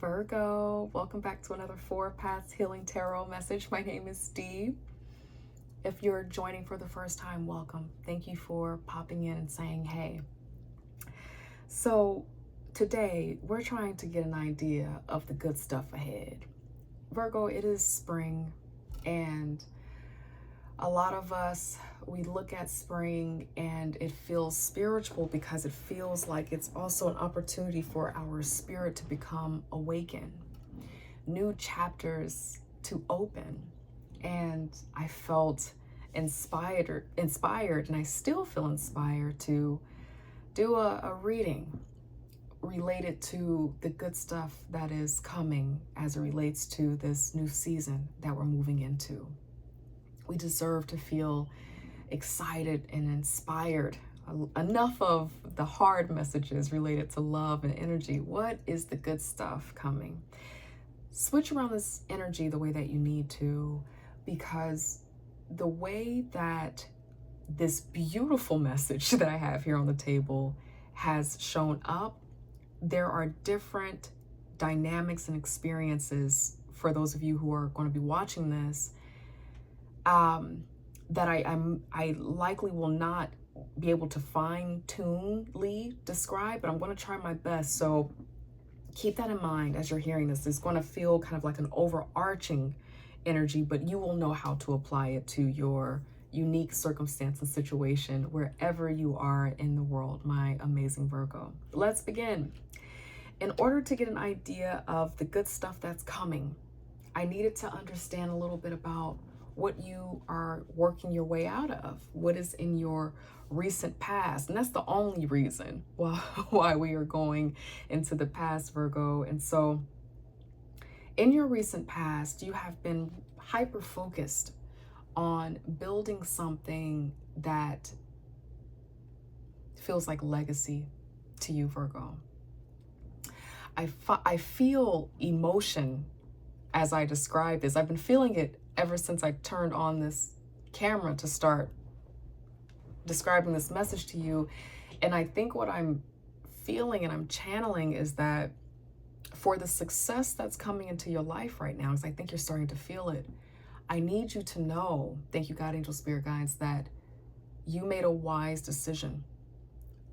Virgo, welcome back to another Four Paths Healing Tarot message. My name is Dee. If you're joining for the first time, welcome. Thank you for popping in and saying hey. So today we're trying to get an idea of the good stuff ahead. Virgo, it is spring, and a lot of us, we look at spring and it feels spiritual because it feels like it's also an opportunity for our spirit to become awakened, new chapters to open. And I felt inspired, and I still feel inspired to do a reading related to the good stuff that is coming as it relates to this new season that we're moving into. We deserve to feel excited and inspired. Enough of the hard messages related to love and energy. What is the good stuff coming? Switch around this energy the way that you need to, because the way that this beautiful message that I have here on the table has shown up, there are different dynamics and experiences for those of you who are going to be watching this that I likely will not be able to fine-tunedly describe, but I'm going to try my best. So keep that in mind as you're hearing this. It's going to feel kind of like an overarching energy, but you will know how to apply it to your unique circumstance and situation wherever you are in the world, my amazing Virgo. Let's begin. In order to get an idea of the good stuff that's coming, I needed to understand a little bit about what you are working your way out of, what is in your recent past. And that's the only reason why we are going into the past, Virgo. And so in your recent past, you have been hyper focused on building something that feels like legacy to you, Virgo. I feel emotion as I describe this. I've been feeling it ever since I turned on this camera to start describing this message to you. And I think what I'm feeling and I'm channeling is that for the success that's coming into your life right now, because I think you're starting to feel it, I need you to know, thank you, God, angel, spirit guides, that you made a wise decision,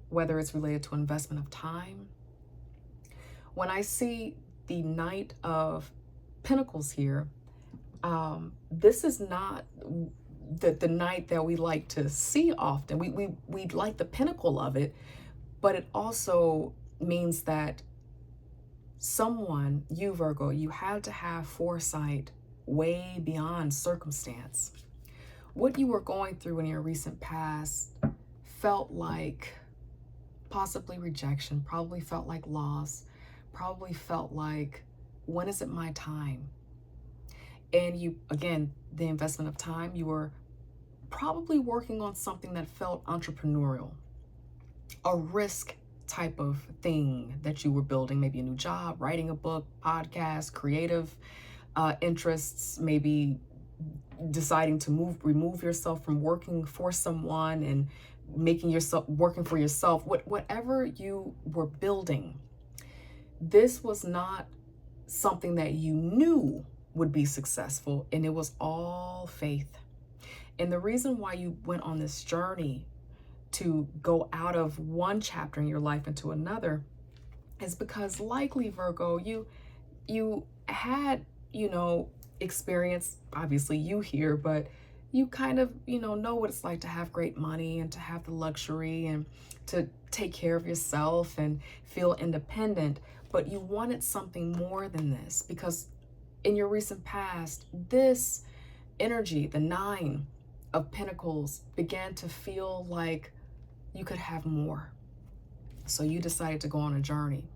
whether it's related to investment of time. When I see the Knight of Pentacles here, this is not the night that we like to see often. We like the pinnacle of it, but it also means that someone, you Virgo, you had to have foresight way beyond circumstance. What you were going through in your recent past felt like possibly rejection, probably felt like loss, probably felt like, when is it my time? And you, again, the investment of time, you were probably working on something that felt entrepreneurial, a risk type of thing that you were building, maybe a new job, writing a book, podcast, creative interests, maybe deciding to remove yourself from working for someone and making yourself working for yourself. Whatever you were building, this was not something that you knew would be successful, and it was all faith. And the reason why you went on this journey to go out of one chapter in your life into another is because likely, Virgo, you had, experience, obviously you here, but you kind of, know what it's like to have great money and to have the luxury and to take care of yourself and feel independent. But you wanted something more than this, because in your recent past, this energy, the Nine of Pentacles, began to feel like you could have more. So you decided to go on a journey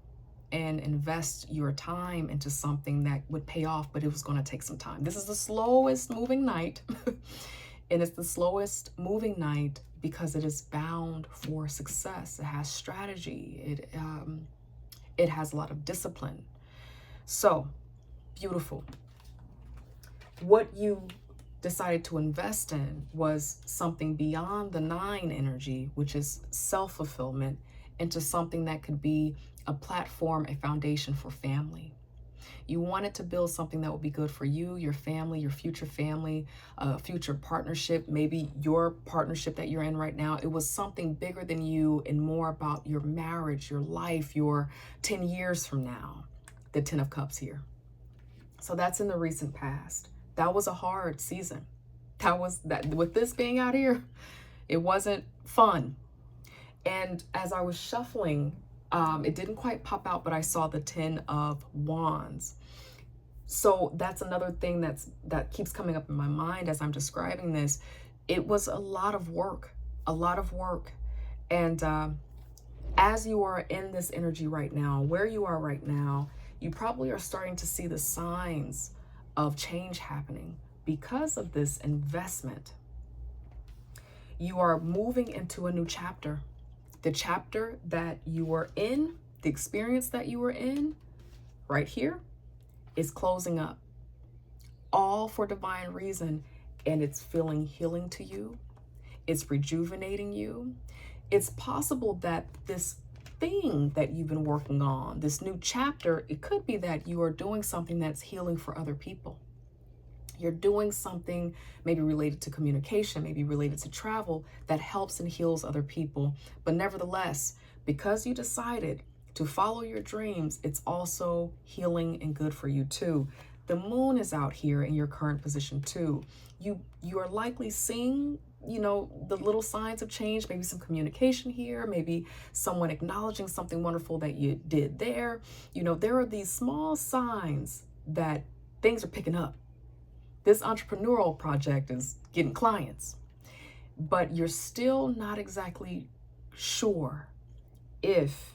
and invest your time into something that would pay off, but it was going to take some time. This is the slowest moving night, and it's the slowest moving night because it is bound for success. It has strategy. It has a lot of discipline. So beautiful. What you decided to invest in was something beyond the Nine energy, which is self-fulfillment, into something that could be a platform, a foundation for family. You wanted to build something that would be good for you, your family, future partnership, maybe your partnership that you're in right now. It was something bigger than you and more about your marriage, your life, your 10 years from now. The 10 of Cups here. So that's in the recent past. That was a hard season. With this being out here, it wasn't fun. And as I was shuffling, it didn't quite pop out, but I saw the 10 of Wands. So that's another thing that keeps coming up in my mind as I'm describing this. It was a lot of work. And as you are in this energy right now, where you are right now, you probably are starting to see the signs of change happening because of this investment. You are moving into a new chapter. The chapter that you were in, the experience that you were in right here is closing up, all for divine reason. And it's feeling healing to you. It's rejuvenating you. It's possible that this thing that you've been working on, this new chapter, it could be that you are doing something that's healing for other people. You're doing something maybe related to communication, maybe related to travel that helps and heals other people. But nevertheless, because you decided to follow your dreams, it's also healing and good for you too. The moon is out here in your current position too. You are likely seeing, the little signs of change, maybe some communication here, maybe someone acknowledging something wonderful that you did there. There are these small signs that things are picking up. This entrepreneurial project is getting clients, but you're still not exactly sure if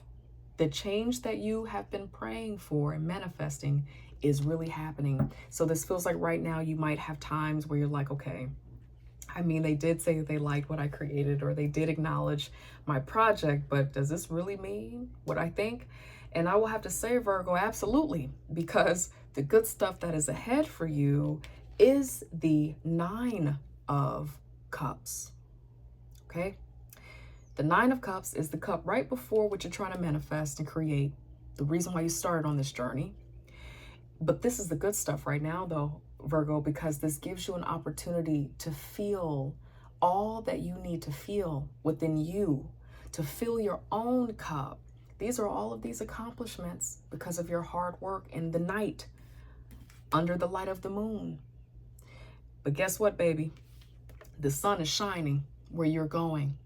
the change that you have been praying for and manifesting is really happening. So this feels like right now you might have times where you're like, okay, they did say that they liked what I created, or they did acknowledge my project, but does this really mean what I think? And I will have to say, Virgo, absolutely, because the good stuff that is ahead for you is the 9 of Cups. Okay? The 9 of Cups is the cup right before what you're trying to manifest and create, the reason why you started on this journey. But this is the good stuff right now, though, Virgo, because this gives you an opportunity to feel all that you need to feel within you, to fill your own cup. These are all of these accomplishments because of your hard work in the night, under the light of the moon. But guess what, baby? The sun is shining where you're going.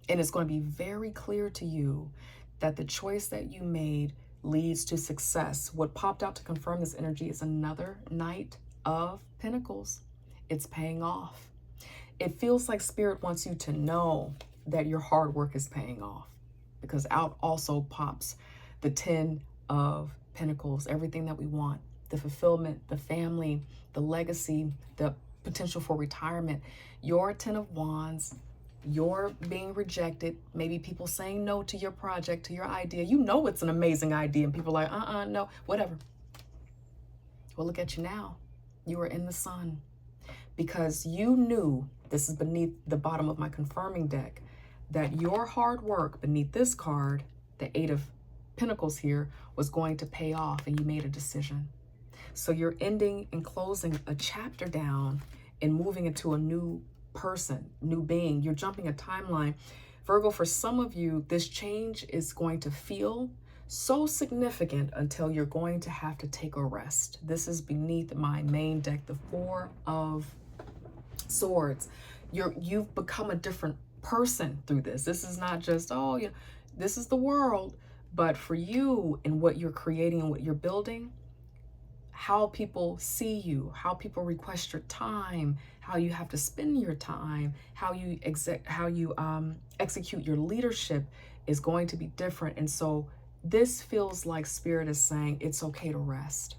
And it's going to be very clear to you that the choice that you made leads to success. What popped out to confirm this energy is another Knight of Pentacles. It's paying off. It feels like Spirit wants you to know that your hard work is paying off, because out also pops the 10 of Pentacles, everything that we want, the fulfillment, the family, the legacy, the potential for retirement. Your 10 of Wands, you're being rejected, maybe people saying no to your project, to your idea. It's an amazing idea, and people are like, no, whatever. Well, look at you now. You are in the sun because you knew, this is beneath the bottom of my confirming deck, that your hard work beneath this card, the 8 of Pentacles here, was going to pay off, and you made a decision. So you're ending and closing a chapter down and moving into a new person, new being. You're jumping a timeline. Virgo, for some of you, this change is going to feel so significant until you're going to have to take a rest. This is beneath my main deck, the 4 of Swords. You've become a different person through this. This is not just, this is the world, but for you and what you're creating and what you're building, how people see you, how people request your time, how you have to spend your time, how you execute your leadership is going to be different. And so this feels like Spirit is saying it's okay to rest.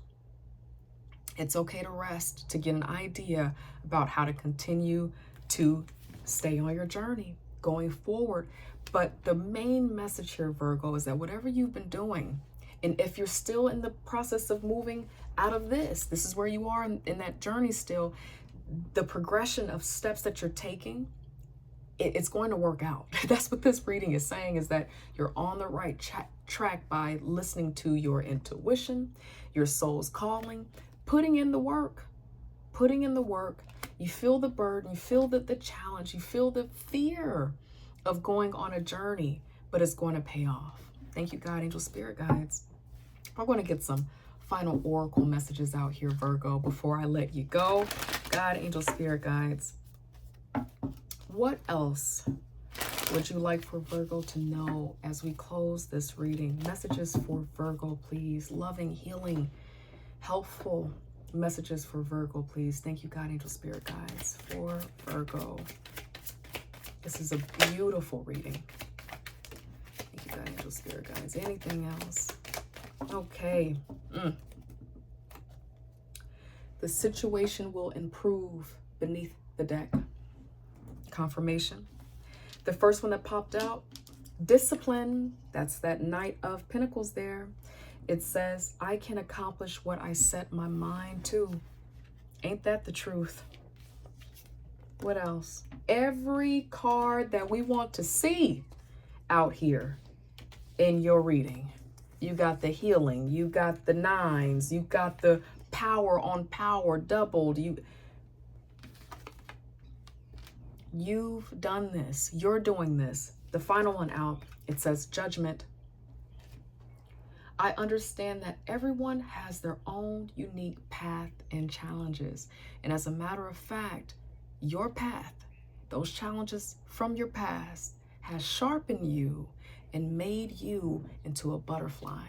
It's okay to rest, to get an idea about how to continue to stay on your journey going forward. But the main message here, Virgo, is that whatever you've been doing, and if you're still in the process of moving out of this is where you are in that journey still, the progression of steps that you're taking, it's going to work out. That's what this reading is saying, is that you're on the right track by listening to your intuition, your soul's calling, putting in the work, putting in the work. You feel the burden, you feel the challenge, you feel the fear of going on a journey, but it's going to pay off. Thank you, God, angel, spirit guides. I'm going to get some final oracle messages out here, Virgo, before I let you go. God, angel, spirit guides, what else would you like for Virgo to know as we close this reading? Messages for Virgo, please. Loving, healing, helpful messages for Virgo, please. Thank you, God, angel, spirit guides, for Virgo. This is a beautiful reading. Thank you, God, angel, spirit guides. Anything else? Okay. The situation will improve beneath the deck. Confirmation. The first one that popped out, discipline. That's that Knight of Pentacles there. It says, I can accomplish what I set my mind to. Ain't that the truth? What else? Every card that we want to see out here in your reading. You got the healing, you got the nines, you got the power on power doubled. You've done this. You're doing this. The final one out, it says judgment. I understand that everyone has their own unique path and challenges. And as a matter of fact, your path, those challenges from your past, has sharpened you and made you into a butterfly.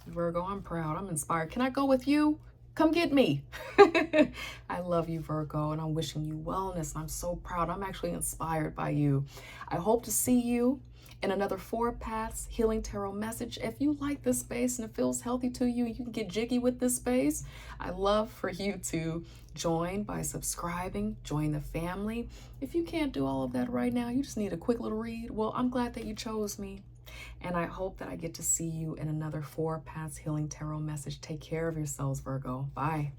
Virgo, I'm proud. I'm inspired. Can I go with you? Come get me. I love you, Virgo, and I'm wishing you wellness. I'm so proud. I'm actually inspired by you. I hope to see you in another 4 Paths Healing Tarot message. If you like this space and it feels healthy to you, you can get jiggy with this space. I love for you to join by subscribing, join the family. If you can't do all of that right now, you just need a quick little read. Well, I'm glad that you chose me. And I hope that I get to see you in another 4 Paths Healing Tarot message. Take care of yourselves, Virgo. Bye.